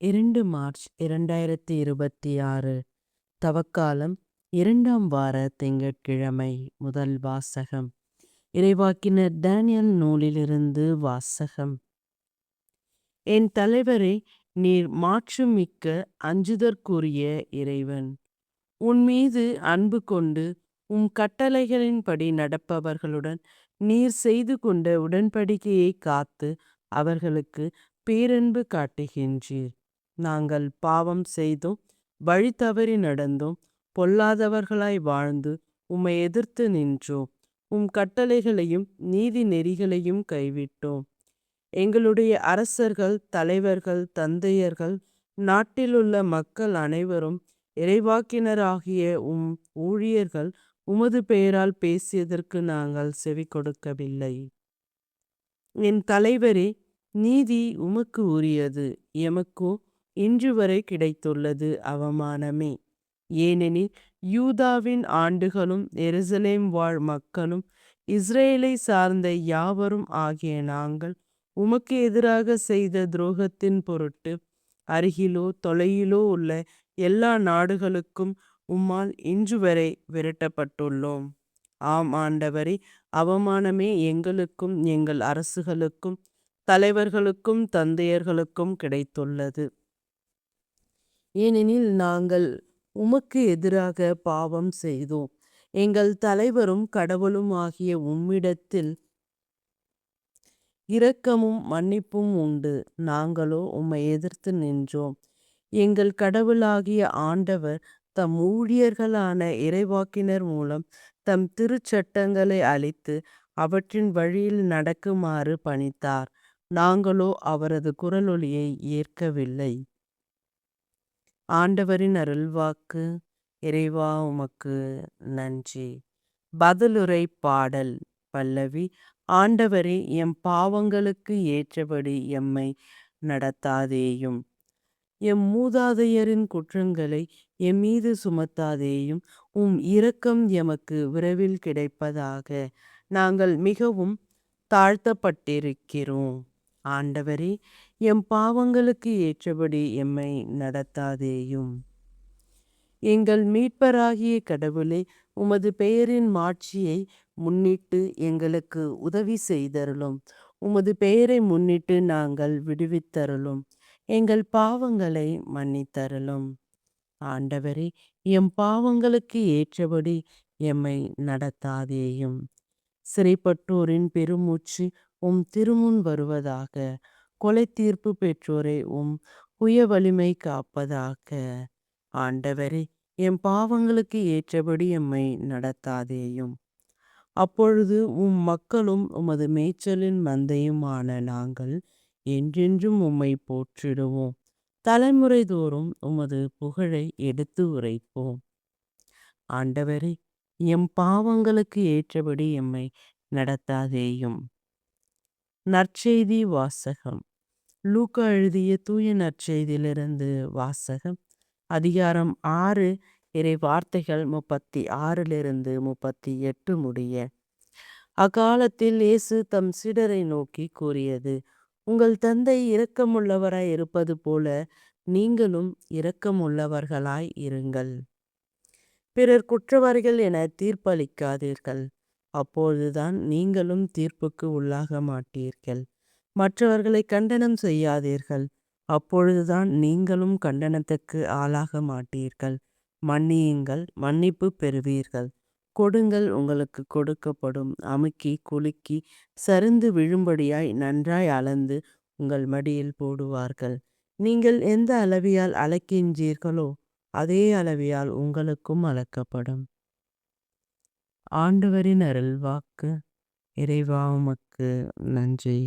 2 March 2026 தவக்காலம் 2ஆம் வார திங்கட்கிழமை. முதல் வாசகம் இறைவாக்கினர் டேனியல் நூலிலிருந்து வாசகம். என் தலைவரே, நீர் மாட்சிமிக்க அஞ்சுதற்குரிய இறைவன். உன் மீது அன்பு கொண்டு உம் கட்டளைகளின்படி நடப்பவர்களுடன் நீர் செய்து கொண்ட உடன்படிக்கையை காத்து அவர்களுக்கு பேரன்பு காட்டுகின்றீர். நாங்கள் பாவம் செய்தோம், வழி தவறி நடந்தோம், பொல்லாதவர்களாய் வாழ்ந்து உம்மை எதிர்த்து நின்றோம். உம் கட்டளைகளையும் நீதி நெறிகளையும் கைவிட்டோம். எங்களுடைய அரசர்கள், தலைவர்கள், தந்தையர்கள், நாட்டிலுள்ள மக்கள் அனைவரும், இறைவாக்கினராகிய உம் ஊழியர்கள் உமது பெயரால் பேசியதற்கு நாங்கள் செவி கொடுக்கவில்லை. என் தலைவரே, நீதி உமக்கு உரியது, எமக்கோ இன்று வரை கிடைத்துள்ளது அவமானமே. ஏனெனில் யூதாவின் ஆண்டுகளும் எருசலேம் வாழ் மக்களும் இஸ்ரேலை சார்ந்த யாவரும் ஆகிய நாங்கள் உமக்கு எதிராக செய்த துரோகத்தின் பொருட்டு அருகிலோ தொலையிலோ உள்ள எல்லா நாடுகளுக்கும் உம்மால் இன்று வரை விரட்டப்பட்டுள்ளோம். ஆம் ஆண்டவரே, அவமானமே எங்களுக்கும் எங்கள் அரசுகளுக்கும் தலைவர்களுக்கும் தந்தையர்களுக்கும் கிடைத்துள்ளது. ஏனெனில் நாங்கள் உமக்கு எதிராக பாவம் செய்தோம். எங்கள் தலைவரும் கடவுளும் ஆகிய உம்மிடத்தில் இரக்கமும் மன்னிப்பும் உண்டு. நாங்களோ உம்மை எதிர்த்து நின்றோம். எங்கள் கடவுளாகிய ஆண்டவர் தம் ஊழியர்களான இறைவாக்கினர் மூலம் தம் திருச்சட்டங்களை அளித்து அவற்றின் வழியில் நடக்குமாறு பணித்தார். நாங்களோ அவரது குரலொலியை ஏற்கவில்லை. ஆண்டவரின் அருள்வாக்கு. இறைவா, உமக்கு நன்றி. பதிலுரை பாடல். பல்லவி. ஆண்டவரே, எம் பாவங்களுக்கு ஏற்றபடி எம்மை நடத்தாதேயும். எம் மூதாதையரின் குற்றங்களை எம் மீது சுமத்தாதேயும். உம் இரக்கம் எமக்கு விரைவில் கிடைப்பதாக. நாங்கள் மிகவும் தாழ்த்தப்பட்டிருக்கிறோம். ஆண்டவரே, எம் பாவங்களுக்கு ஏற்றபடி எம்மை நடத்தாதேயும். எங்கள் மீட்பராகிய கடவுளே, உமது பெயரின் மாட்சியை முன்னிட்டு எங்களுக்கு உதவி செய்தருளும். உமது பெயரை முன்னிட்டு நாங்கள் விடுவித்தருளும். எங்கள் பாவங்களை மன்னித்தருளும். ஆண்டவரே, எம் பாவங்களுக்கு ஏற்றபடி எம்மை நடத்தாதேயும். சிறைப்பட்டோரின் பெருமூச்சு உம் திருமுன் வருவதாக. கொலை தீர்ப்பு பெற்றோரை உம் புய வலிமை காப்பதாக. ஆண்டவரே, எம் பாவங்களுக்கு ஏற்றபடி எம்மை நடத்தாதேயும். அப்பொழுது உம் மக்களும் உமது மேய்ச்சலின் மந்தையுமான நாங்கள் என்றென்றும் உம்மை போற்றிடுவோம். தலைமுறை தோறும் உமது புகழை எடுத்து உரைப்போம். ஆண்டவரே, எம் பாவங்களுக்கு ஏற்றபடி எம்மை நடத்தாதேயும். நற்செய்தி வாசகம். லூக்கா எழுதிய தூய நற்செய்தியிலிருந்து வாசகம். அதிகாரம் 6, இறை வார்த்தைகள் 36 38 முடிய. அக்காலத்தில் இயேசு தம் சீடரை நோக்கி கூறியது: உங்கள் தந்தை இரக்கமுள்ளவராய் இருப்பது போல நீங்களும் இரக்கமுள்ளவர்களாய் இருங்கள். பிறர் குற்றவாளிகள் என தீர்ப்பளிக்காதீர்கள். அப்பொழுதுதான் நீங்களும் தீர்ப்புக்கு உள்ளாக மாட்டீர்கள். மற்றவர்களை கண்டனம் செய்யாதீர்கள். அப்பொழுதுதான் நீங்களும் கண்டனத்துக்கு ஆளாக மாட்டீர்கள். மன்னியுங்கள், மன்னிப்பு பெறுவீர்கள். கொடுங்கள், உங்களுக்கு கொடுக்கப்படும். அமுக்கி குலுக்கி சரிந்து விழும்படியாய் நன்றாய் அளந்து உங்கள் மடியில் போடுவார்கள். நீங்கள் எந்த அளவியால் அளக்கின்றீர்களோ அதே அளவியால் உங்களுக்கும் அளக்கப்படும். ஆண்டவரின் அருள்வாக்கு. இறைவா, உமக்கு நன்றி.